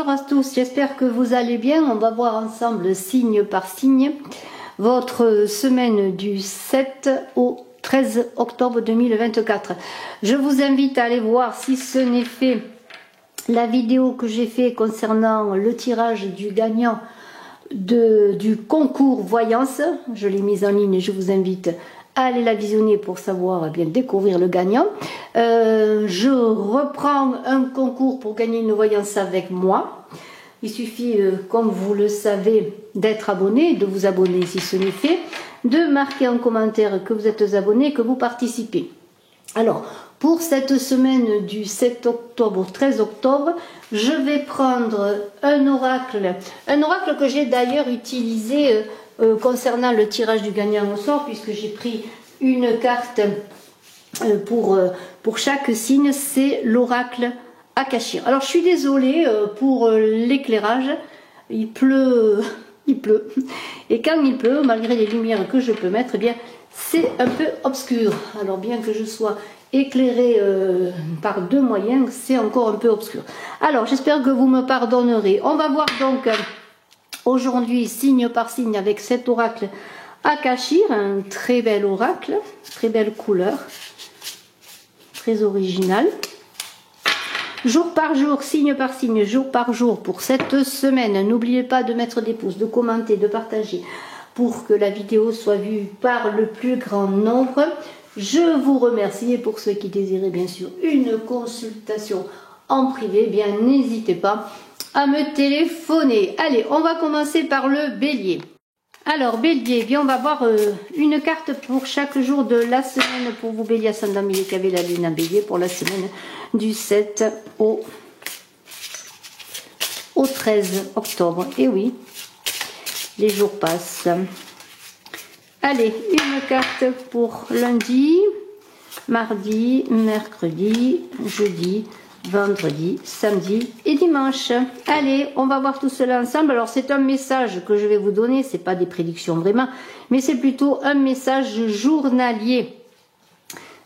bonjour à tous, j'espère que vous allez bien. On va voir ensemble signe par signe votre semaine du 7 au 13 octobre 2024. Je vous invite à aller voir, si ce n'est fait, la vidéo que j'ai fait concernant le tirage du gagnant du concours voyance. Je l'ai mise en ligne et je vous invite à aller la visionner pour savoir bien découvrir le gagnant. Je reprends un concours pour gagner une voyance avec moi. Il suffit, comme vous le savez, d'être abonné, de vous abonner si ce n'est fait, de marquer en commentaire que vous êtes abonné, que vous participez. Alors, pour cette semaine du 7 octobre au 13 octobre, je vais prendre un oracle que j'ai d'ailleurs utilisé concernant le tirage du gagnant au sort, puisque j'ai pris une carte pour chaque signe, c'est l'oracle Akashir. Alors je suis désolée pour l'éclairage, il pleut, et quand il pleut, malgré les lumières que je peux mettre, eh bien c'est un peu obscur. Alors bien que je sois éclairée par deux moyens, c'est encore un peu obscur. Alors j'espère que vous me pardonnerez. On va voir donc aujourd'hui, signe par signe, avec cet oracle Akashir, un très bel oracle, très belle couleur, très original. Jour par jour, signe par signe, jour par jour pour cette semaine. N'oubliez pas de mettre des pouces, de commenter, de partager pour que la vidéo soit vue par le plus grand nombre. Je vous remercie, et pour ceux qui désiraient bien sûr une consultation en privé, bien n'hésitez pas à me téléphoner. Allez, on va commencer par le bélier. Alors bélier, bien on va voir une carte pour chaque jour de la semaine pour vous bélier, ascendant bélier, qui avait la lune en bélier pour la semaine du 7 au 13 octobre. Et oui, les jours passent. Allez, une carte pour lundi, mardi, mercredi, jeudi, vendredi, samedi et dimanche. Allez, on va voir tout cela ensemble. Alors c'est un message que je vais vous donner, c'est pas des prédictions vraiment, mais c'est plutôt un message journalier.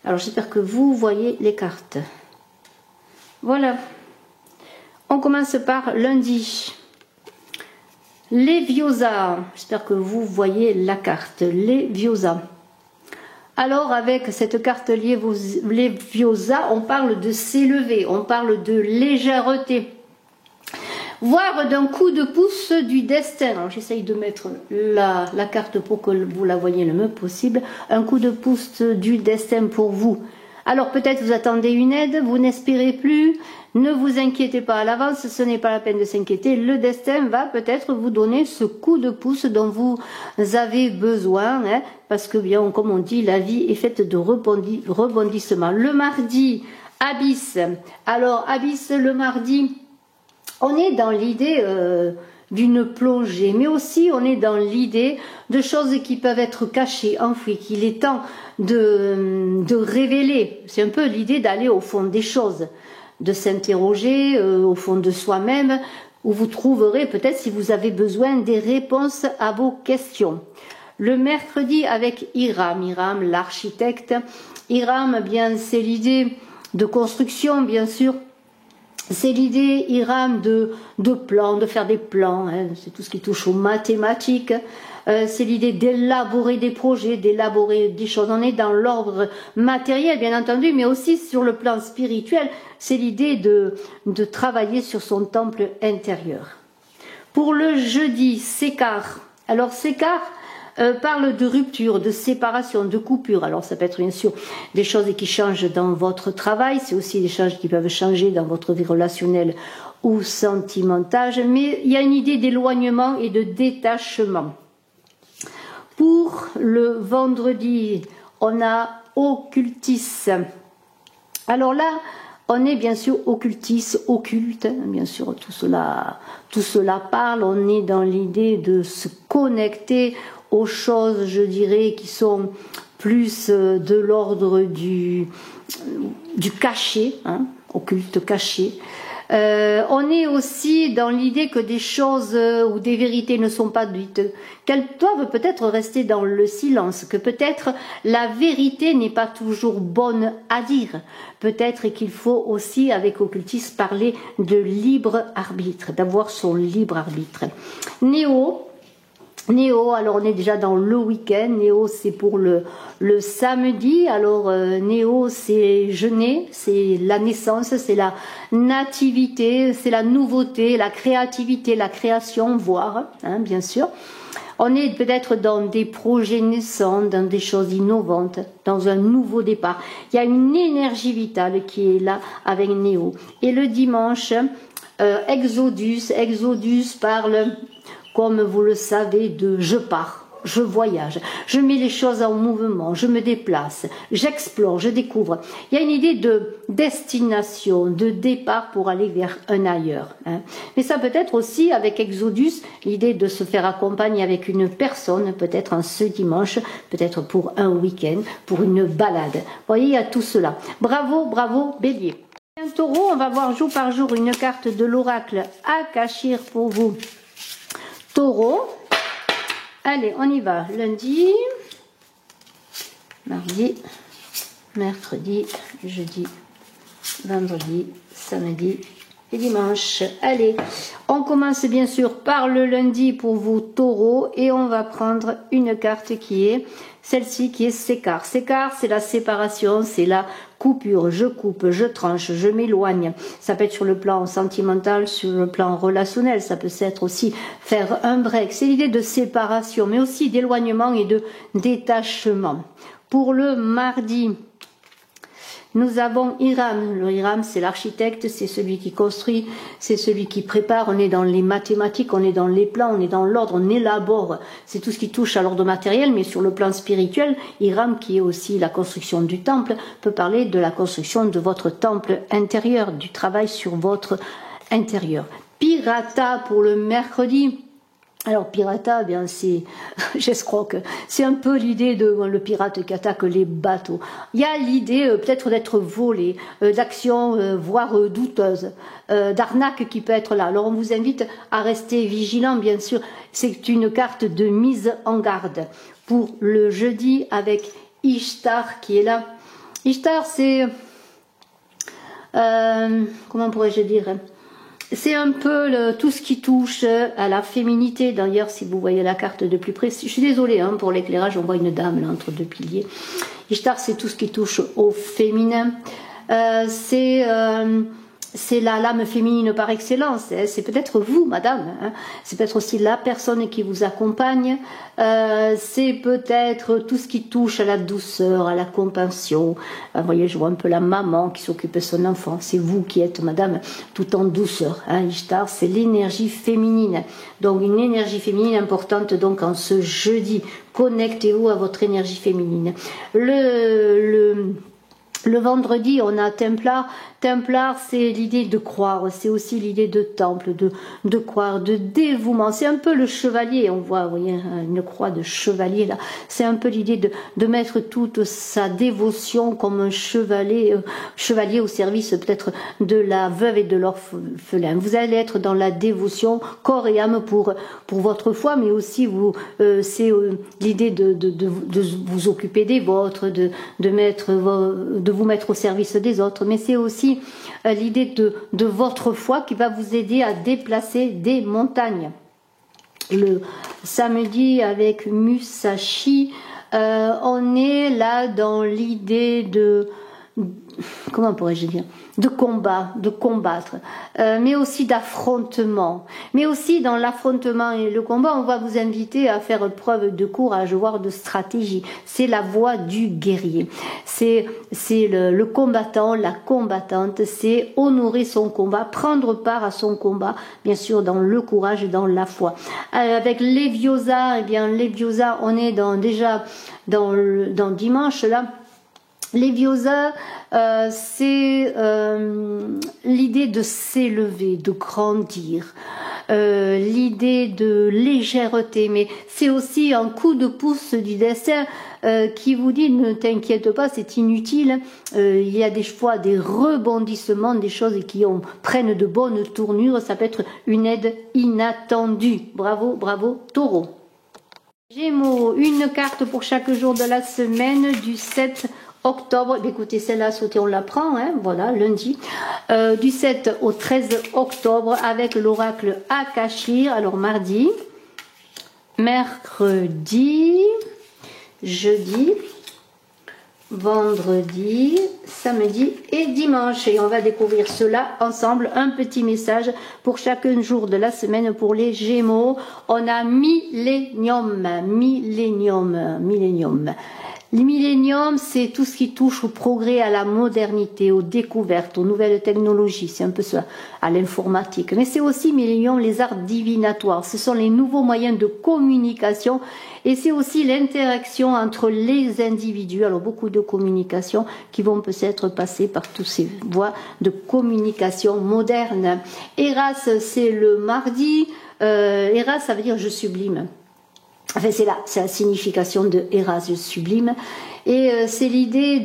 Alors j'espère que vous voyez les cartes. Voilà. On commence par lundi. Léviosa. J'espère que vous voyez la carte. Léviosa. Alors avec cette carte Léviosa, on parle de s'élever, on parle de légèreté, voire d'un coup de pouce du destin. Alors j'essaye de mettre la carte pour que vous la voyez le mieux possible. Un coup de pouce du destin pour vous. Alors peut-être vous attendez une aide, vous n'espérez plus, ne vous inquiétez pas à l'avance, ce n'est pas la peine de s'inquiéter. Le destin va peut-être vous donner ce coup de pouce dont vous avez besoin, hein, parce que bien, comme on dit, la vie est faite de rebondissements. Le mardi, Abysse. Alors Abysse, le mardi, on est dans l'idée d'une plongée, mais aussi on est dans l'idée de choses qui peuvent être cachées, enfouies, qu'il est temps de révéler. C'est un peu l'idée d'aller au fond des choses, de s'interroger au fond de soi-même, où vous trouverez peut-être, si vous avez besoin, des réponses à vos questions. Le mercredi avec Hiram, l'architecte. Hiram, bien c'est l'idée de construction, bien sûr. C'est l'idée, Hiram, de plans, de faire des plans, hein, c'est tout ce qui touche aux mathématiques. C'est l'idée d'élaborer des projets, d'élaborer des choses. On est dans l'ordre matériel, bien entendu, mais aussi sur le plan spirituel. C'est l'idée de travailler sur son temple intérieur. Pour le jeudi, Sécar. Alors Sécar parle de rupture, de séparation, de coupure. Alors ça peut être bien sûr des choses qui changent dans votre travail, c'est aussi des choses qui peuvent changer dans votre vie relationnelle ou sentimentale, mais il y a une idée d'éloignement et de détachement. Pour le vendredi, on a occultis. Alors là, on est bien sûr occultis, occulte, bien sûr tout cela parle, on est dans l'idée de se connecter aux choses, je dirais, qui sont plus de l'ordre du caché, hein, occulte, caché. On est aussi dans l'idée que des choses ou des vérités ne sont pas dites, qu'elles doivent peut-être rester dans le silence, que peut-être la vérité n'est pas toujours bonne à dire. Peut-être qu'il faut aussi, avec occultisme, parler de libre arbitre, d'avoir son libre arbitre. Néo, alors on est déjà dans le week-end. Néo, c'est pour le samedi. Alors Néo, c'est jeûner, c'est la naissance, c'est la nativité, c'est la nouveauté, la créativité, la création, voire, hein, bien sûr. On est peut-être dans des projets naissants, dans des choses innovantes, dans un nouveau départ. Il y a une énergie vitale qui est là avec Néo. Et le dimanche, Exodus parle, comme vous le savez, de je pars, je voyage, je mets les choses en mouvement, je me déplace, j'explore, je découvre. Il y a une idée de destination, de départ pour aller vers un ailleurs. Hein. Mais ça peut être aussi avec Exodus, l'idée de se faire accompagner avec une personne, peut-être un ce dimanche, peut-être pour un week-end, pour une balade. Vous voyez, il y a tout cela. Bravo, bravo, Bélier. Un taureau, on va voir jour par jour une carte de l'oracle Akashir pour vous. Taureau, allez, on y va. Lundi, mardi, mercredi, jeudi, vendredi, samedi et dimanche. Allez, on commence bien sûr par le lundi pour vous, Taureau, et on va prendre une carte qui est celle-ci, qui est Sécar. Sécar, c'est la séparation, c'est la coupure. Je coupe, je tranche, je m'éloigne. Ça peut être sur le plan sentimental, sur le plan relationnel. Ça peut être aussi faire un break. C'est l'idée de séparation, mais aussi d'éloignement et de détachement. Pour le mardi, nous avons Hiram. Le Hiram, c'est l'architecte, c'est celui qui construit, c'est celui qui prépare. On est dans les mathématiques, on est dans les plans, on est dans l'ordre, on élabore. C'est tout ce qui touche à l'ordre matériel, mais sur le plan spirituel, Hiram, qui est aussi la construction du temple, peut parler de la construction de votre temple intérieur, du travail sur votre intérieur. Pirata pour le mercredi. Alors pirata, eh bien c'est, j'escroque, c'est un peu l'idée de le pirate qui attaque les bateaux. Il y a l'idée peut-être d'être volé, d'action voire douteuse, d'arnaque qui peut être là. Alors on vous invite à rester vigilant, bien sûr. C'est une carte de mise en garde pour le jeudi avec Ishtar qui est là. Ishtar, c'est comment pourrais-je dire? C'est un peu tout ce qui touche à la féminité. D'ailleurs, si vous voyez la carte de plus près, je suis désolée hein, pour l'éclairage, on voit une dame là, entre deux piliers. Ishtar, c'est tout ce qui touche au féminin. C'est la lame féminine par excellence. Hein. C'est peut-être vous, madame. Hein. C'est peut-être aussi la personne qui vous accompagne. C'est peut-être tout ce qui touche à la douceur, à la compassion. Vous voyez, je vois un peu la maman qui s'occupe de son enfant. C'est vous qui êtes, madame, tout en douceur. Hein. Ishtar, c'est l'énergie féminine. Donc, une énergie importante donc en ce jeudi. Connectez-vous à votre énergie féminine. Le vendredi, on a Templar. Templar, c'est l'idée de croire, c'est aussi l'idée de temple, de croire, de dévouement. C'est un peu le chevalier, on voit, vous voyez, une croix de chevalier là. C'est un peu l'idée de mettre toute sa dévotion comme un chevalier au service peut-être de la veuve et de l'orphelin. Vous allez être dans la dévotion corps et âme pour votre foi, mais aussi c'est l'idée de vous occuper des vôtres, de vous mettre au service des autres, mais c'est aussi l'idée de votre foi qui va vous aider à déplacer des montagnes. Le samedi avec Musashi, on est là dans l'idée de comment pourrais-je dire, de combat, de combattre, mais aussi d'affrontement. Mais aussi dans l'affrontement et le combat, on va vous inviter à faire preuve de courage, voire de stratégie. C'est la voie du guerrier. C'est le combattant, la combattante, c'est honorer son combat, prendre part à son combat, bien sûr dans le courage et dans la foi. Avec Leviosa, eh bien Leviosa, on est déjà dans dimanche là. Leviosa, c'est l'idée de s'élever, de grandir, l'idée de légèreté, mais c'est aussi un coup de pouce du destin qui vous dit ne t'inquiète pas, c'est inutile. Il y a des fois des rebondissements, des choses qui prennent de bonnes tournures, ça peut être une aide inattendue. Bravo, bravo, Taureau. Gémeaux, une carte pour chaque jour de la semaine du 7 octobre. Écoutez, celle-là, on la prend, hein, voilà, lundi. Du 7 au 13 octobre avec l'oracle Akashir. Alors, mardi, mercredi, jeudi, vendredi, samedi et dimanche. Et on va découvrir cela ensemble. Un petit message pour chaque jour de la semaine pour les Gémeaux. On a millénium. Le millénium, c'est tout ce qui touche au progrès, à la modernité, aux découvertes, aux nouvelles technologies. C'est un peu ça, à l'informatique. Mais c'est aussi millénium, les arts divinatoires. Ce sont les nouveaux moyens de communication. Et c'est aussi l'interaction entre les individus. Alors beaucoup de communication qui vont peut-être passer par toutes ces voies de communication moderne. Eras, c'est le mardi. Eras, ça veut dire je sublime. Enfin, c'est la signification de Eras, sublime. Et c'est l'idée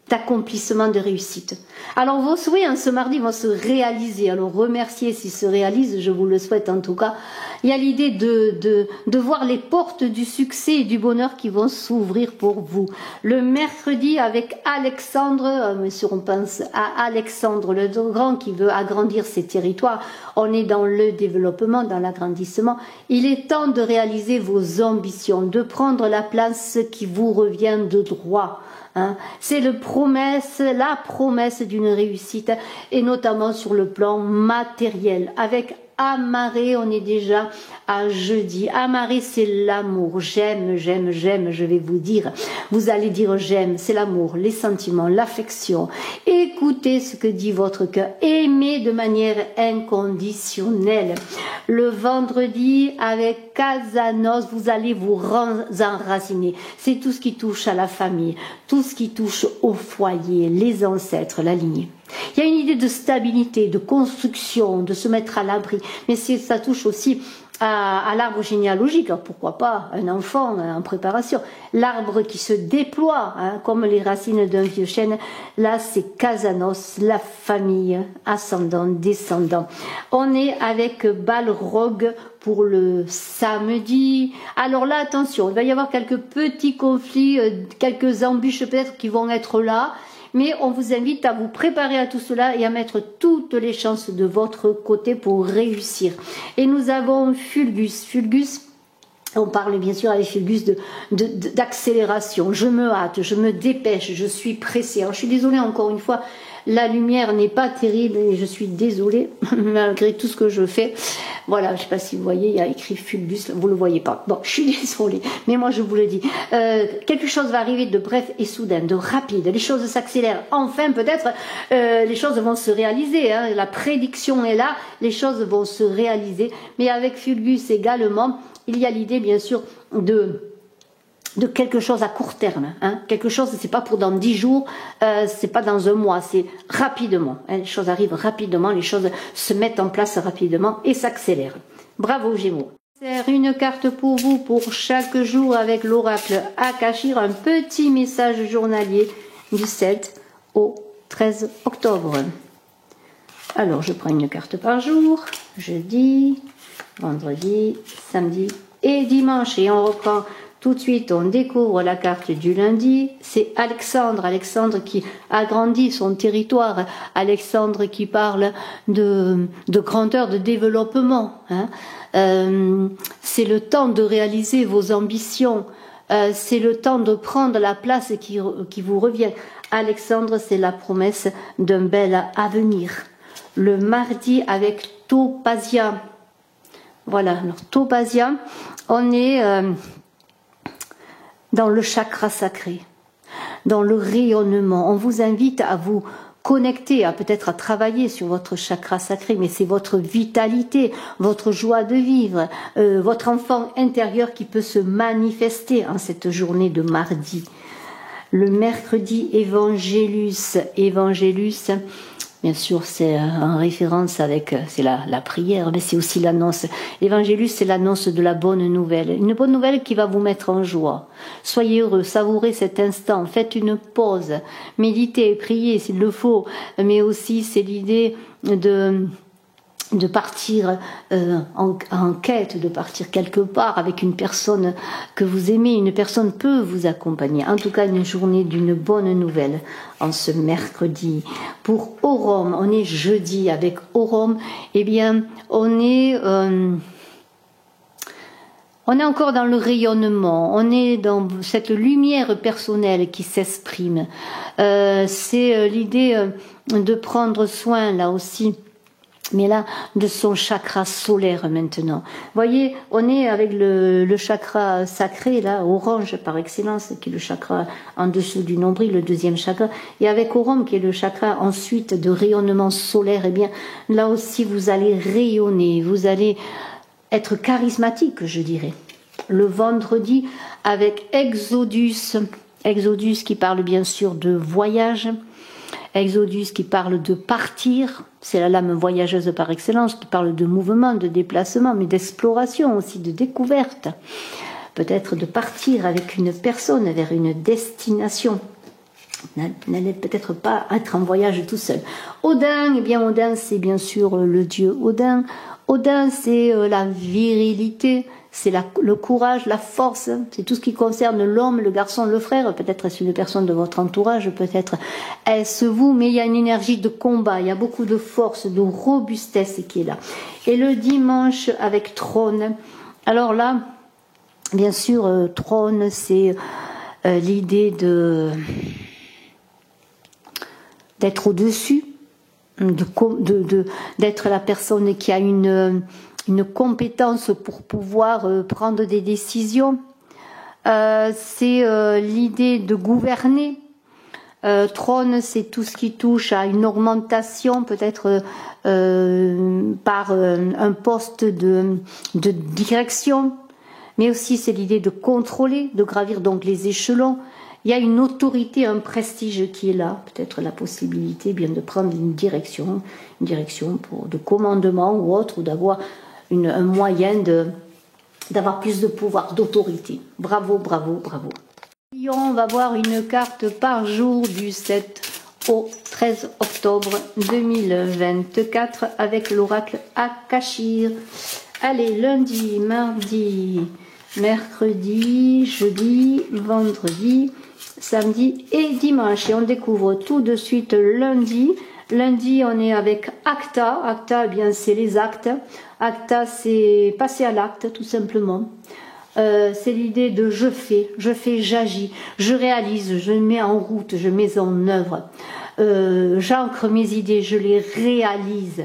d'accomplissement de réussite. Alors vos souhaits ce mardi vont se réaliser. Alors remerciez s'ils se réalisent, je vous le souhaite en tout cas. Il y a l'idée de voir les portes du succès et du bonheur qui vont s'ouvrir pour vous. Le mercredi avec Alexandre, monsieur, on pense à Alexandre le Grand qui veut agrandir ses territoires. On est dans le développement, dans l'agrandissement. Il est temps de réaliser vos ambitions, de prendre la place qui vous revient de droit. Hein. C'est la promesse d'une réussite et notamment sur le plan matériel. Avec Amarré, on est déjà à jeudi. Amarré, c'est l'amour. J'aime, je vais vous dire. Vous allez dire j'aime, c'est l'amour, les sentiments, l'affection. Écoutez ce que dit votre cœur. Aimez de manière inconditionnelle. Le vendredi, avec Casanos, vous allez vous enraciner. C'est tout ce qui touche à la famille, tout ce qui touche au foyer, les ancêtres, la lignée. Il y a une idée de stabilité, de construction, de se mettre à l'abri. Mais ça touche aussi à l'arbre généalogique. Alors pourquoi pas un enfant en préparation. L'arbre qui se déploie, hein, comme les racines d'un vieux chêne. Là, c'est Casanos, la famille, ascendant, descendant. On est avec Balrog pour le samedi. Alors là, attention, il va y avoir quelques petits conflits, quelques embûches peut-être qui vont être là. Mais on vous invite à vous préparer à tout cela et à mettre toutes les chances de votre côté pour réussir. Et nous avons Fulgus. Fulgus, on parle bien sûr avec Fulgus d'accélération. Je me hâte, je me dépêche, je suis pressée. Alors je suis désolée encore une fois, la lumière n'est pas terrible et je suis désolée malgré tout ce que je fais. Voilà, je ne sais pas si vous voyez, il y a écrit Fulgus, vous ne le voyez pas. Bon, je suis désolée, mais moi je vous le dis. Quelque chose va arriver de bref et soudain, de rapide. Les choses s'accélèrent. Enfin, peut-être, les choses vont se réaliser. Hein. La prédiction est là, les choses vont se réaliser. Mais avec Fulgus également, il y a l'idée, bien sûr, de quelque chose à court terme, hein. Quelque chose, c'est pas pour dans 10 jours, c'est pas dans un mois, c'est rapidement, hein. Les choses arrivent rapidement, les choses se mettent en place rapidement et s'accélèrent. Bravo Gémeaux. Une carte pour vous pour chaque jour avec l'oracle Akashir, un petit message journalier du 7 au 13 octobre. Alors je prends une carte par jour, jeudi, vendredi, samedi et dimanche, et on reprend tout de suite. On découvre la carte du lundi, c'est Alexandre. Alexandre qui agrandit son territoire, Alexandre qui parle de grandeur, de développement, hein. C'est le temps de réaliser vos ambitions, c'est le temps de prendre la place qui vous revient. Alexandre, c'est la promesse d'un bel avenir. Le mardi avec Topasia. Voilà, alors Topasia, on est dans le chakra sacré, dans le rayonnement. On vous invite à vous connecter, peut-être à travailler sur votre chakra sacré, mais c'est votre vitalité, votre joie de vivre, votre enfant intérieur qui peut se manifester en cette journée de mardi. Le mercredi, Évangélus, Bien sûr, c'est en référence avec, c'est la prière, mais c'est aussi l'annonce. L'évangélus, c'est l'annonce de la bonne nouvelle. Une bonne nouvelle qui va vous mettre en joie. Soyez heureux, savourez cet instant, faites une pause, méditez, priez s'il le faut, mais aussi c'est l'idée de partir en quête, de partir quelque part avec une personne que vous aimez. Une personne peut vous accompagner. En tout cas, une journée d'une bonne nouvelle en ce mercredi. Pour Aurum, on est jeudi avec Aurum. Eh bien, on est encore dans le rayonnement, on est dans cette lumière personnelle qui s'exprime. C'est l'idée de prendre soin, là aussi, mais là, de son chakra solaire maintenant. Voyez, on est avec le chakra sacré, là, orange par excellence, qui est le chakra en dessous du nombril, le deuxième chakra, et avec Aurum, qui est le chakra ensuite de rayonnement solaire, eh bien, là aussi, vous allez rayonner, vous allez être charismatique, je dirais. Le vendredi, avec Exodus qui parle bien sûr de voyage, Exodus qui parle de partir, c'est la lame voyageuse par excellence, qui parle de mouvement, de déplacement, mais d'exploration aussi, de découverte. Peut-être de partir avec une personne vers une destination. N'allez peut-être pas être en voyage tout seul. Odin, eh bien Odin, c'est bien sûr le dieu Odin. Odin, c'est la virilité, c'est le courage, la force, c'est tout ce qui concerne l'homme, le garçon, le frère. Peut-être est-ce une personne de votre entourage, peut-être est-ce vous, mais il y a une énergie de combat, il y a beaucoup de force, de robustesse qui est là. Et le dimanche avec Trône, alors là, bien sûr, Trône, c'est l'idée d'être au-dessus, d'être la personne qui a une compétence pour pouvoir prendre des décisions. C'est l'idée de gouverner. Trône, c'est tout ce qui touche à une augmentation, peut-être par un poste de direction, mais aussi c'est l'idée de contrôler, de gravir donc les échelons. Il y a une autorité, un prestige qui est là, peut-être la possibilité bien de prendre une direction de commandement ou autre, ou d'avoir un moyen d'avoir plus de pouvoir, d'autorité. Bravo, bravo, bravo. On va voir une carte par jour du 7 au 13 octobre 2024 avec l'oracle Akashir. Allez, lundi, mardi, mercredi, jeudi, vendredi, samedi et dimanche. Et on découvre tout de suite lundi. Lundi, on est avec Acta. Acta, eh bien, c'est les actes. Acta, c'est passer à l'acte, tout simplement. C'est l'idée de je fais, j'agis, je réalise, je mets en route, je mets en œuvre. J'ancre mes idées, je les réalise.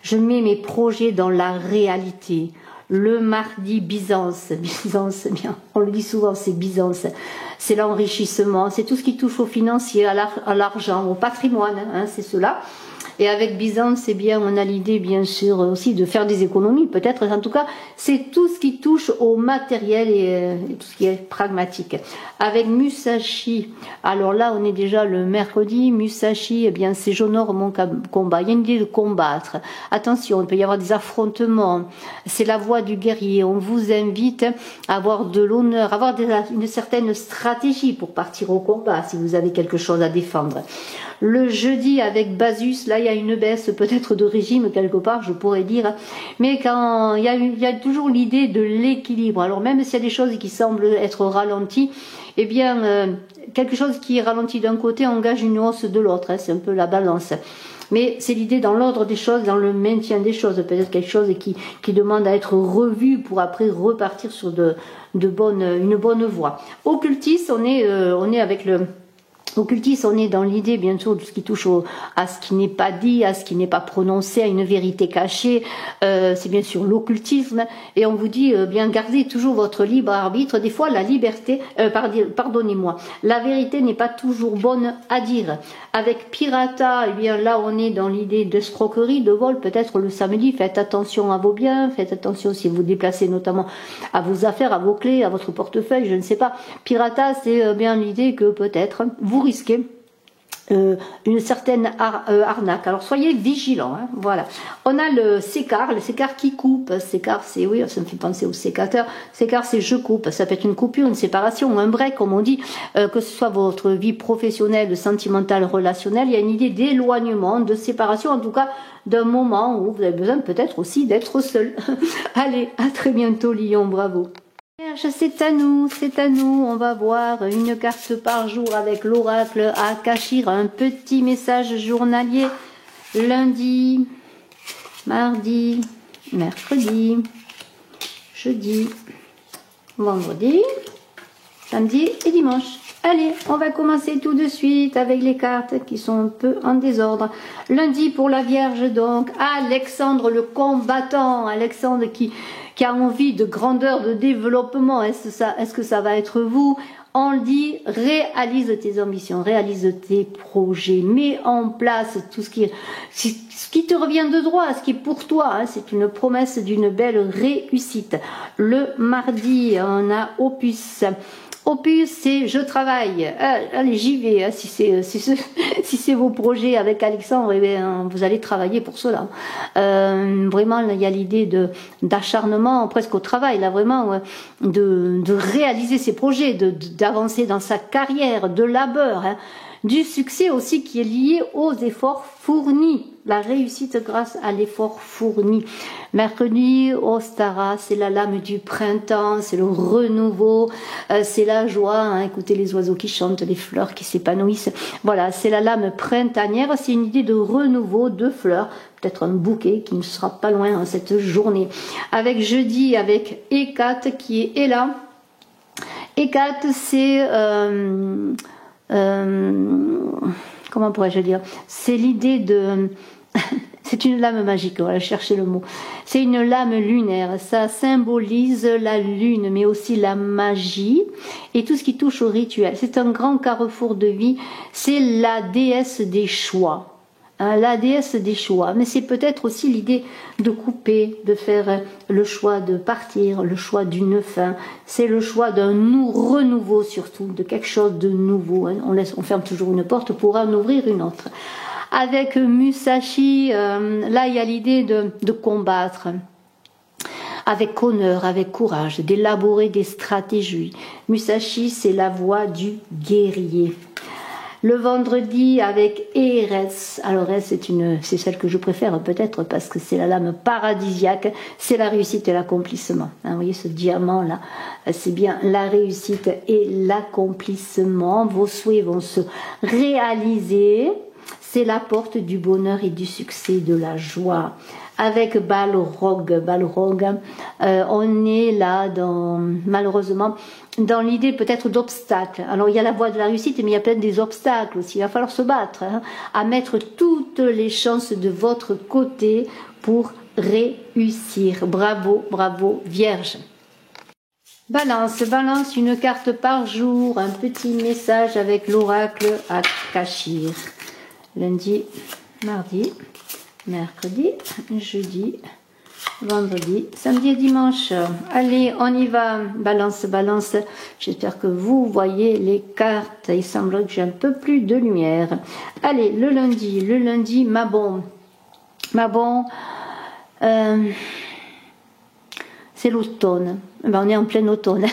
Je mets mes projets dans la réalité. Le mardi, Byzance, bien, on le dit souvent, c'est Byzance, c'est l'enrichissement, c'est tout ce qui touche au financier, à l'argent, au patrimoine, c'est cela. Et avec Byzance, c'est bien, on a l'idée bien sûr aussi de faire des économies, peut-être, en tout cas, c'est tout ce qui touche au matériel et tout ce qui est pragmatique. Avec Musashi, alors là, on est déjà le mercredi, Musashi, eh bien, c'est j'honore mon combat, il y a une idée de combattre. Attention, il peut y avoir des affrontements, c'est la voie du guerrier, on vous invite à avoir de l'honneur, à avoir une certaine stratégie pour partir au combat, si vous avez quelque chose à défendre. Le jeudi avec Basus, là il y a une baisse peut-être de régime quelque part, je pourrais dire, mais quand il y a toujours l'idée de l'équilibre. Alors même s'il y a des choses qui semblent être ralenties, eh bien quelque chose qui est ralenti d'un côté engage une hausse de l'autre, c'est un peu la balance. Mais c'est l'idée dans l'ordre des choses, dans le maintien des choses, peut-être quelque chose qui demande à être revu pour après repartir sur une bonne voie. Occultisme, on est avec le Occultisme, on est dans l'idée bien sûr de ce qui touche à ce qui n'est pas dit, à ce qui n'est pas prononcé, à une vérité cachée. C'est bien sûr l'occultisme. Et on vous dit bien gardez toujours votre libre arbitre. Des fois la liberté, pardonnez-moi, la vérité n'est pas toujours bonne à dire. Avec Pirata, eh bien là on est dans l'idée d'escroquerie, de vol. Peut-être le samedi, faites attention à vos biens, faites attention si vous déplacez notamment à vos affaires, à vos clés, à votre portefeuille, je ne sais pas. Pirata, c'est bien l'idée que peut-être vous risquez une certaine arnaque. Alors soyez vigilants, hein, voilà. On a le sécar qui coupe. Sécar, c'est, oui, ça me fait penser au sécateur. Sécar, c'est je coupe. Ça peut être une coupure, une séparation ou un break, comme on dit, que ce soit votre vie professionnelle, sentimentale, relationnelle. Il y a une idée d'éloignement, de séparation, en tout cas d'un moment où vous avez besoin peut-être aussi d'être seul. Allez, à très bientôt, Lion, bravo. C'est à nous, on va voir une carte par jour avec l'oracle Akashir, un petit message journalier lundi, mardi, mercredi, jeudi, vendredi, samedi et dimanche. Allez, on va commencer tout de suite avec les cartes qui sont un peu en désordre. Lundi pour la Vierge donc, Alexandre le combattant, Alexandre qui a envie de grandeur, de développement. Est-ce que ça va être vous? On le dit, réalise tes ambitions, réalise tes projets, mets en place tout ce qui te revient de droit, ce qui est pour toi, hein, c'est une promesse d'une belle réussite. Le mardi, on a Opus. Opus, c'est je travaille. Allez, j'y vais. Hein, si c'est vos projets avec Alexandre, eh bien, vous allez travailler pour cela. Vraiment, il y a l'idée d'acharnement presque au travail, là vraiment, de réaliser ses projets, d'avancer dans sa carrière, de labeur, hein, du succès aussi qui est lié aux efforts fournis. La réussite grâce à l'effort fourni. Mercredi, Ostara, c'est la lame du printemps, c'est le renouveau, c'est la joie, hein, écoutez les oiseaux qui chantent, les fleurs qui s'épanouissent. Voilà, c'est la lame printanière, c'est une idée de renouveau, de fleurs, peut-être un bouquet qui ne sera pas loin en cette journée. Avec jeudi, avec Hécate qui est là. Hécate, c'est... comment pourrais-je dire? C'est l'idée de... c'est une lame magique, on va chercher le mot. C'est une lame lunaire, ça symbolise la lune, mais aussi la magie et tout ce qui touche au rituel. C'est un grand carrefour de vie, c'est la déesse des choix. Hein, la déesse des choix, mais c'est peut-être aussi l'idée de couper, de faire le choix de partir, le choix d'une fin, c'est le choix d'un renouveau surtout, de quelque chose de nouveau. Hein. On ferme toujours une porte pour en ouvrir une autre. Avec Musashi, là il y a l'idée de combattre avec honneur, avec courage, d'élaborer des stratégies. Musashi, c'est la voix du guerrier. Le vendredi avec Eres, alors c'est celle que je préfère peut-être parce que c'est la lame paradisiaque, c'est la réussite et l'accomplissement. Hein, vous voyez ce diamant là, c'est bien la réussite et l'accomplissement. Vos souhaits vont se réaliser. C'est la porte du bonheur et du succès, de la joie. Avec Balrog, on est là malheureusement dans l'idée peut-être d'obstacles. Alors il y a la voie de la réussite, mais il y a peut-être des obstacles aussi. Il va falloir se battre, hein, à mettre toutes les chances de votre côté pour réussir. Bravo, bravo, Vierge. Balance, une carte par jour, un petit message avec l'oracle Akashir. Lundi, mardi, mercredi, jeudi, vendredi, samedi et dimanche. Allez, on y va. Balance. J'espère que vous voyez les cartes. Il semble que j'ai un peu plus de lumière. Allez, le lundi, Mabon, c'est l'automne. Ben, on est en plein automne.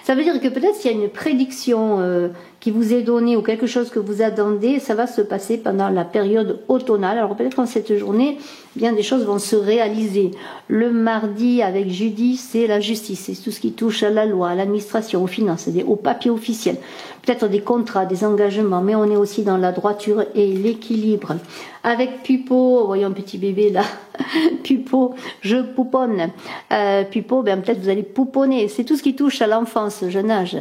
Ça veut dire que peut-être s'il y a une prédiction qui vous est donnée ou quelque chose que vous attendez, ça va se passer pendant la période automnale. Alors peut-être en cette journée, bien des choses vont se réaliser. Le mardi avec jeudi, c'est la justice, c'est tout ce qui touche à la loi, à l'administration, aux finances, au papier officiel. Peut-être des contrats, des engagements, mais on est aussi dans la droiture et l'équilibre. Avec Pupo, voyons un petit bébé là, Pupo, je pouponne. Pupo, ben peut-être vous allez pouponner. C'est tout ce qui touche à l'enfance, jeune âge.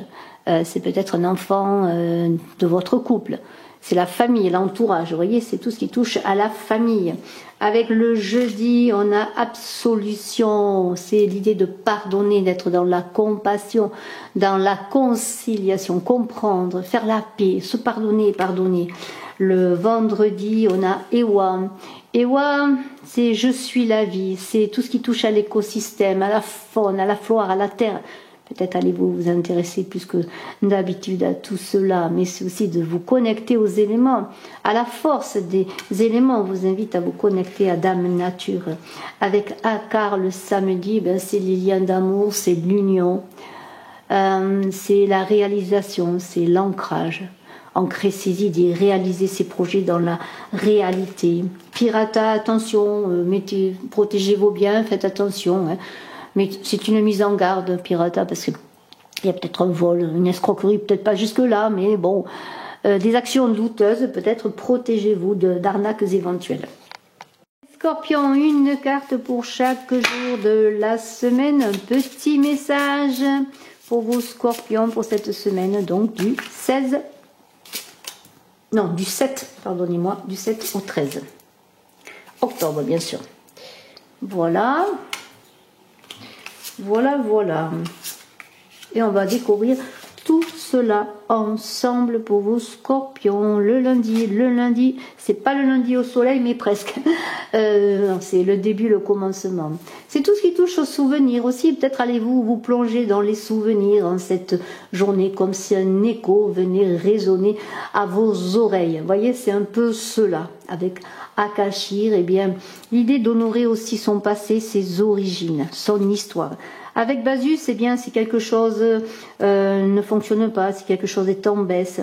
C'est peut-être un enfant de votre couple. C'est la famille, l'entourage. Vous voyez, c'est tout ce qui touche à la famille. Avec le jeudi, on a absolution. C'est l'idée de pardonner, d'être dans la compassion, dans la conciliation, comprendre, faire la paix, se pardonner, pardonner. Le vendredi, on a Ewa. Ewa, c'est je suis la vie. C'est tout ce qui touche à l'écosystème, à la faune, à la flore, à la terre. Peut-être allez-vous vous intéresser plus que d'habitude à tout cela, mais c'est aussi de vous connecter aux éléments, à la force des éléments. On vous invite à vous connecter à Dame Nature. Avec Akar le samedi, ben c'est les liens d'amour, c'est l'union, c'est la réalisation, c'est l'ancrage. Ancrer ses idées, réaliser ses projets dans la réalité. Pirata, attention, protégez vos biens, faites attention. Hein. Mais c'est une mise en garde, pirata, parce qu'il y a peut-être un vol, une escroquerie, peut-être pas jusque-là, mais bon, des actions douteuses, peut-être protégez-vous d'arnaques éventuelles. Scorpion, une carte pour chaque jour de la semaine, un petit message pour vos scorpions pour cette semaine, donc du 16, non, du 7, pardonnez-moi, du 7 au 13 octobre, bien sûr. Voilà. Voilà, voilà. Et on va découvrir tout cela ensemble pour vos scorpions. Le lundi, c'est pas le lundi au soleil, mais presque. C'est le début, le commencement. C'est tout ce qui touche aux souvenirs aussi. Peut-être allez-vous vous plonger dans les souvenirs en cette journée, comme si un écho venait résonner à vos oreilles. Vous voyez, c'est un peu cela. Avec Akashir, eh bien, l'idée d'honorer aussi son passé, ses origines, son histoire. Avec Basus, eh bien, si quelque chose ne fonctionne pas, si quelque chose est en baisse,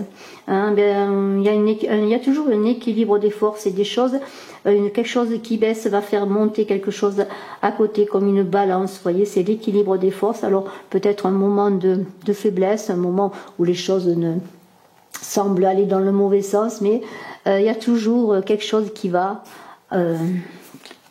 hein, il y a toujours un équilibre des forces et des choses. Quelque chose qui baisse va faire monter quelque chose à côté comme une balance. Vous voyez, c'est l'équilibre des forces. Alors peut-être un moment de faiblesse, un moment où les choses ne semblent aller dans le mauvais sens, mais il y a toujours quelque chose qui va...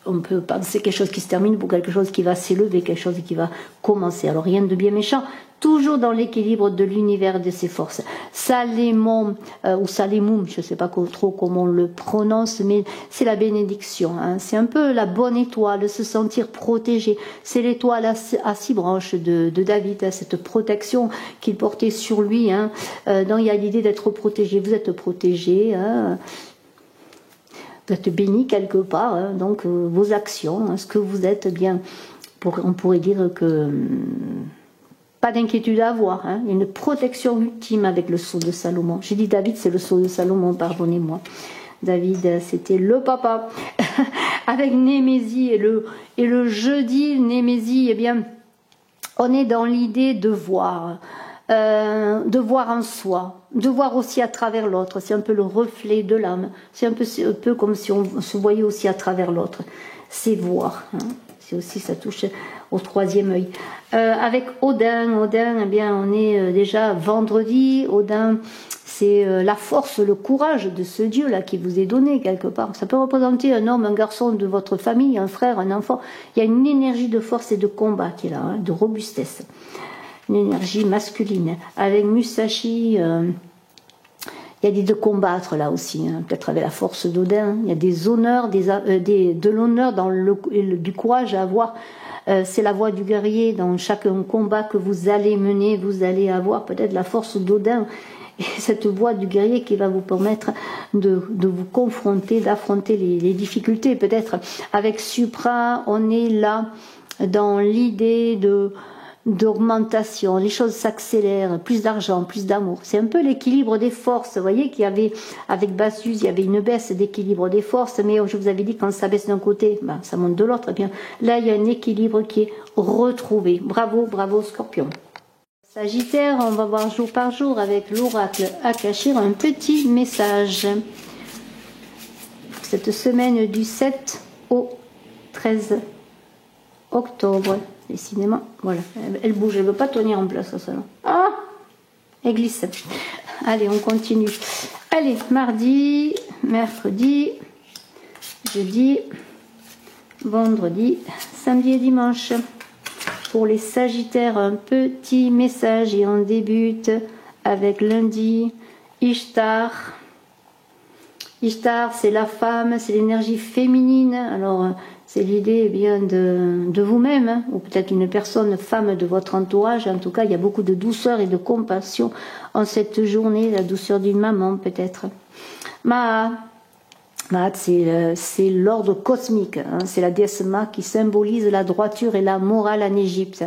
on peut penser quelque chose qui se termine pour quelque chose qui va s'élever, quelque chose qui va commencer. Alors rien de bien méchant, toujours dans l'équilibre de l'univers de ses forces. Salémon ou Salémoum, je ne sais pas trop comment on le prononce, mais c'est la bénédiction. Hein. C'est un peu la bonne étoile, se sentir protégé. C'est l'étoile à 6 branches de David, cette protection qu'il portait sur lui. Hein. Donc il y a l'idée d'être protégé. Vous êtes protégé. Hein. Vous êtes béni quelque part, hein, donc vos actions, hein, ce que vous êtes, bien, on pourrait dire que pas d'inquiétude à avoir, hein, une protection ultime avec le sceau de Salomon. J'ai dit David, c'est le sceau de Salomon, pardonnez-moi. David, c'était le papa. Avec Némésie et le jeudi, Némésie, eh bien, on est dans l'idée de voir en soi, de voir aussi à travers l'autre. C'est un peu le reflet de l'âme. C'est un peu comme si on se voyait aussi à travers l'autre. C'est voir. Hein. C'est aussi, ça touche au troisième œil. Avec Odin, eh bien, on est déjà vendredi. Odin, c'est la force, le courage de ce Dieu-là qui vous est donné quelque part. Ça peut représenter un homme, un garçon de votre famille, un frère, un enfant. Il y a une énergie de force et de combat qui est là, hein, de robustesse. Une énergie masculine. Avec Musashi, il y a des de combattre là aussi, hein, peut-être avec la force d'Odin. Il y a des honneurs, de l'honneur, du courage à avoir. C'est la voie du guerrier dans chaque combat que vous allez mener. Vous allez avoir peut-être la force d'Odin. Et cette voie du guerrier qui va vous permettre de vous confronter, d'affronter les difficultés. Peut-être avec Supra, on est là dans l'idée d'augmentation, les choses s'accélèrent, plus d'argent, plus d'amour. C'est un peu l'équilibre des forces. Vous voyez qu'il y avait, avec Bassus, il y avait une baisse d'équilibre des forces, mais je vous avais dit quand ça baisse d'un côté, ben, ça monte de l'autre. Eh bien, là, il y a un équilibre qui est retrouvé. Bravo, bravo, Scorpion. Sagittaire, on va voir jour par jour avec l'oracle Akashir un petit message. Cette semaine du 7 au 13 octobre. Décidément, voilà, elle bouge, elle ne veut pas tenir en place, ça. Ah, elle glisse. Allez, on continue. Allez, mardi, mercredi, jeudi, vendredi, samedi et dimanche. Pour les Sagittaires, un petit message et on débute avec lundi, Ishtar. Ishtar, c'est la femme, c'est l'énergie féminine. Alors, c'est l'idée bien de vous-même, hein, ou peut-être une personne, femme de votre entourage. En tout cas, il y a beaucoup de douceur et de compassion en cette journée, la douceur d'une maman peut-être. Maat, c'est l'ordre cosmique, hein, c'est la déesse Ma qui symbolise la droiture et la morale en Égypte.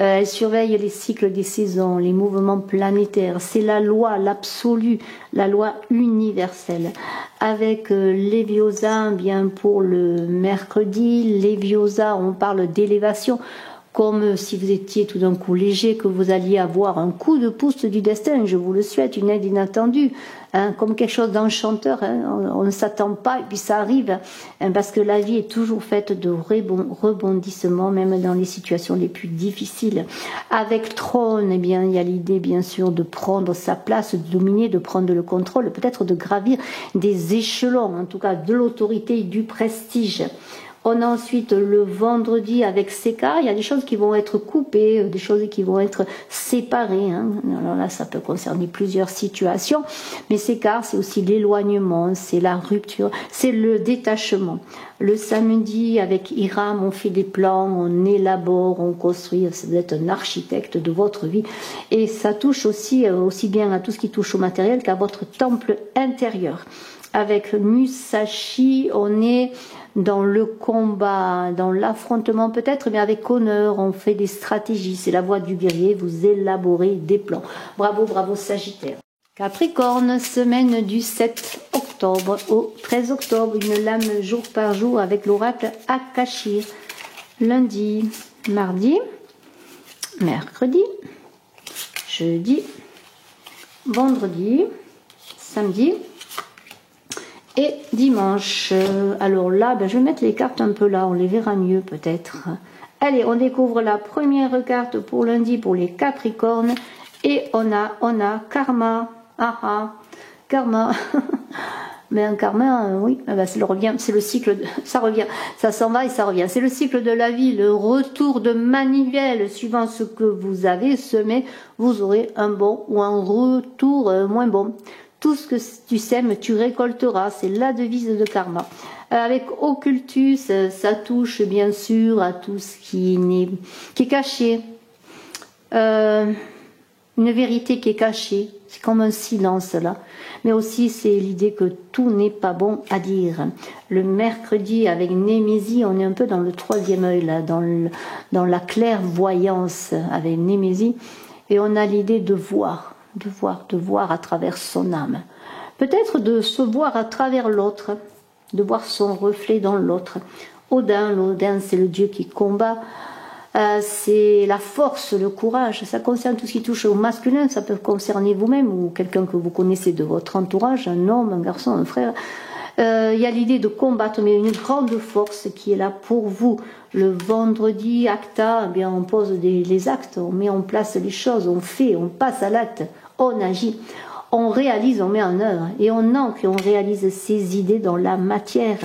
Elle surveille les cycles des saisons, les mouvements planétaires. C'est la loi, l'absolu, la loi universelle. Avec Leviosa, bien pour le mercredi, Leviosa, on parle d'élévation. Comme si vous étiez tout d'un coup léger, que vous alliez avoir un coup de pouce du destin, je vous le souhaite, une aide inattendue, hein, comme quelque chose d'enchanteur, hein, on ne s'attend pas et puis ça arrive, hein, parce que la vie est toujours faite de rebondissements, même dans les situations les plus difficiles. Avec Trône, eh bien, il y a l'idée bien sûr de prendre sa place, de dominer, de prendre le contrôle, peut-être de gravir des échelons, en tout cas de l'autorité et du prestige. On a ensuite le vendredi avec Sekar, il y a des choses qui vont être coupées, des choses qui vont être séparées. Hein. Alors là, ça peut concerner plusieurs situations, mais Sekar, c'est aussi l'éloignement, c'est la rupture, c'est le détachement. Le samedi avec Hiram, on fait des plans, on élabore, on construit, vous êtes un architecte de votre vie, et ça touche aussi bien à tout ce qui touche au matériel qu'à votre temple intérieur. Avec Musashi, on est dans le combat, dans l'affrontement peut-être, mais avec honneur, on fait des stratégies. C'est la voie du guerrier, vous élaborez des plans. Bravo, bravo Sagittaire. Capricorne, semaine du 7 octobre au 13 octobre, une lame jour par jour avec l'oracle Akashir. Lundi, mardi, mercredi, jeudi, vendredi, samedi et dimanche. Alors là, je vais mettre les cartes un peu là, on les verra mieux peut-être. Allez, on découvre la première carte pour lundi pour les Capricornes. Et on a Karma. Karma. Mais un karma, oui, c'est le cycle, ça revient, ça s'en va et ça revient. C'est le cycle de la vie, le retour de manivelle. Suivant ce que vous avez semé, vous aurez un bon ou un retour moins bon. Tout ce que tu sèmes, tu récolteras. C'est la devise de Karma. Avec Occultus, ça touche bien sûr à tout ce qui est caché. Une vérité qui est cachée. C'est comme un silence là. Mais aussi, c'est l'idée que tout n'est pas bon à dire. Le mercredi, avec Némésie, on est un peu dans le troisième œil, là, dans la clairvoyance avec Némésie. Et on a l'idée de voir à travers son âme. Peut-être de se voir à travers l'autre, de voir son reflet dans l'autre. Odin, c'est le dieu qui combat. C'est la force, le courage, ça concerne tout ce qui touche au masculin, ça peut concerner vous-même ou quelqu'un que vous connaissez de votre entourage, un homme, un garçon, un frère. Il y a l'idée de combattre, mais une grande force qui est là pour vous. Le vendredi, acta, eh bien on pose les actes, on met en place les choses, on fait, on passe à l'acte, on agit. On réalise, on met en œuvre et on ancre et on réalise ses idées dans la matière.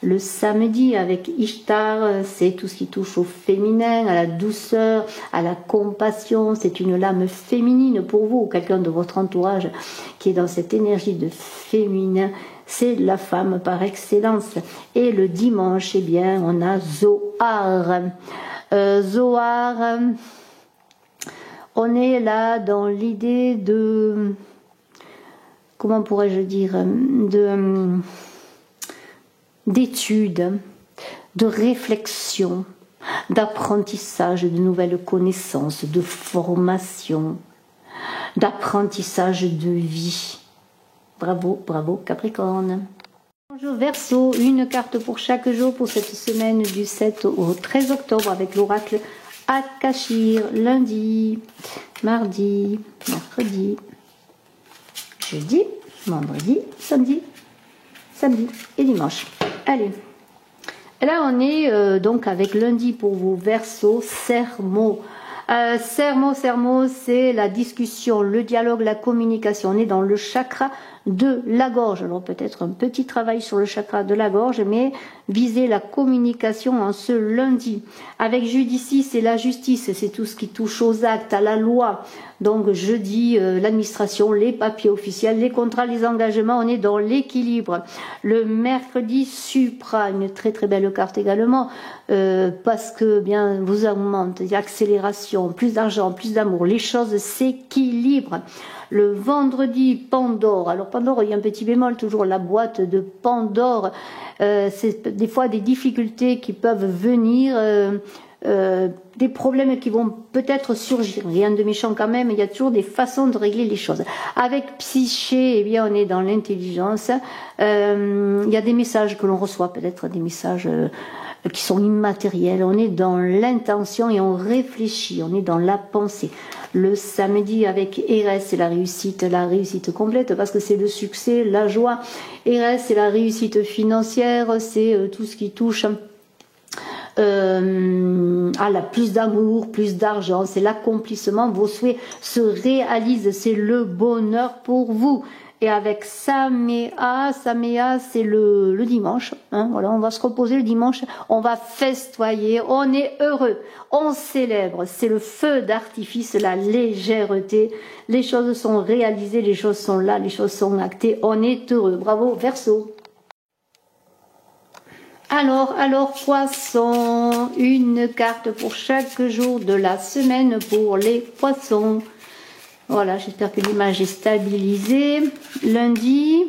Le samedi avec Ishtar, c'est tout ce qui touche au féminin, à la douceur, à la compassion. C'est une lame féminine pour vous, quelqu'un de votre entourage qui est dans cette énergie de féminin. C'est la femme par excellence. Et le dimanche, eh bien, on a Zohar. Zohar, on est là dans l'idée de... comment pourrais-je dire, d'études, de réflexion, d'apprentissage de nouvelles connaissances, de formation, d'apprentissage de vie. Bravo, bravo Capricorne. Bonjour Verseau, une carte pour chaque jour pour cette semaine du 7 au 13 octobre avec l'oracle Akashir, lundi, mardi, mercredi, jeudi, vendredi, samedi et dimanche. Allez. Là, on est donc avec lundi pour vous, Verseau, Sermo. Sermo, c'est la discussion, le dialogue, la communication. On est dans le chakra de la gorge. Alors peut-être un petit travail sur le chakra de la gorge, mais viser la communication en ce lundi. Avec Judici, c'est la justice, c'est tout ce qui touche aux actes, à la loi. Donc jeudi, l'administration, les papiers officiels, les contrats, les engagements, on est dans l'équilibre. Le mercredi, Supra, une très très belle carte également, parce que bien vous augmente, l'accélération, plus d'argent, plus d'amour, les choses s'équilibrent. Le vendredi, Pandore. Alors Pandore, il y a un petit bémol, toujours la boîte de Pandore. C'est des fois des difficultés qui peuvent venir des problèmes qui vont peut-être surgir. Rien de méchant quand même, il y a toujours des façons de régler les choses. Avec Psyché, eh bien, on est dans l'intelligence. Il y a des messages que l'on reçoit, peut-être des messages qui sont immatériels. On est dans l'intention et on réfléchit, on est dans la pensée. Le samedi avec Eres, c'est la réussite complète parce que c'est le succès, la joie. Eres, c'est la réussite financière, c'est tout ce qui touche à la plus d'amour, plus d'argent, c'est l'accomplissement, vos souhaits se réalisent, c'est le bonheur pour vous. Et avec Saméa, c'est le dimanche, hein, voilà, on va se reposer le dimanche, on va festoyer, on est heureux, on célèbre, c'est le feu d'artifice, la légèreté, les choses sont réalisées, les choses sont là, les choses sont actées, on est heureux, bravo Verseau. Alors, poisson, une carte pour chaque jour de la semaine pour les poissons. Voilà, j'espère que l'image est stabilisée. Lundi,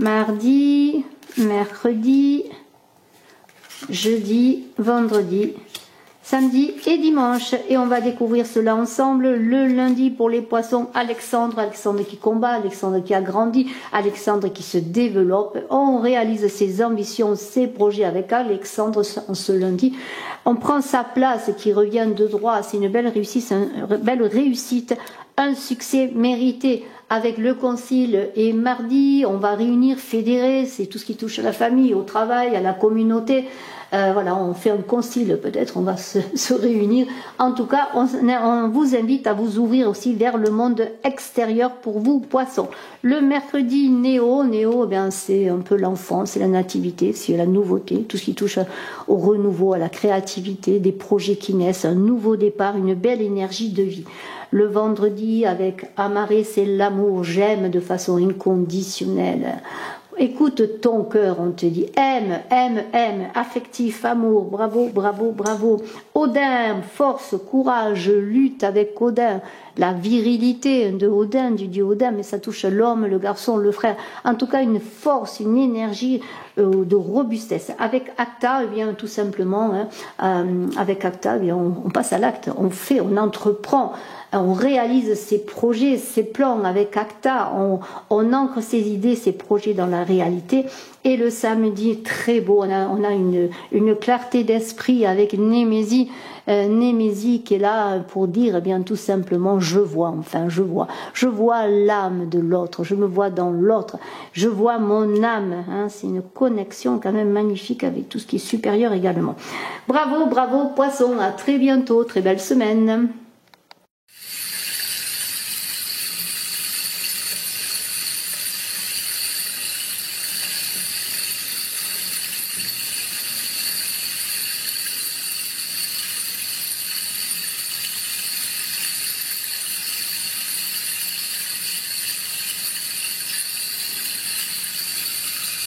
mardi, mercredi, jeudi, vendredi, samedi et dimanche. Et on va découvrir cela ensemble. Le lundi pour les poissons, Alexandre qui combat, Alexandre qui a grandi, Alexandre qui se développe. On réalise ses ambitions, ses projets avec Alexandre ce lundi. On prend sa place qui revient de droit. C'est une belle réussite, un succès mérité avec le concile. Et mardi, on va réunir, fédérer, c'est tout ce qui touche à la famille, au travail, à la communauté. Voilà, on fait un concile, peut-être on va se réunir. En tout cas, on vous invite à vous ouvrir aussi vers le monde extérieur pour vous, poissons. Le mercredi, Néo, ben, c'est un peu l'enfant, c'est la nativité, c'est la nouveauté, tout ce qui touche au renouveau, à la créativité, des projets qui naissent, un nouveau départ, une belle énergie de vie. Le vendredi, avec Amaré, c'est l'amour, j'aime de façon inconditionnelle. Écoute ton cœur, on te dit aime, affectif, amour, bravo. Odin, force, courage, lutte avec Odin, la virilité de Odin, du dieu Odin, mais ça touche l'homme, le garçon, le frère. En tout cas, une force, une énergie de robustesse. Avec Acta, eh bien, tout simplement, avec Acta, eh bien, on passe à l'acte, on fait, on entreprend. On réalise ses projets, ses plans avec Acta, on ancre ses idées, ses projets dans la réalité. Et le samedi, très beau, on a une clarté d'esprit avec Némésie qui est là pour dire, eh bien, tout simplement, je vois l'âme de l'autre, je me vois dans l'autre, je vois mon âme, hein, c'est une connexion quand même magnifique avec tout ce qui est supérieur également. Bravo, poisson, à très bientôt, très belle semaine.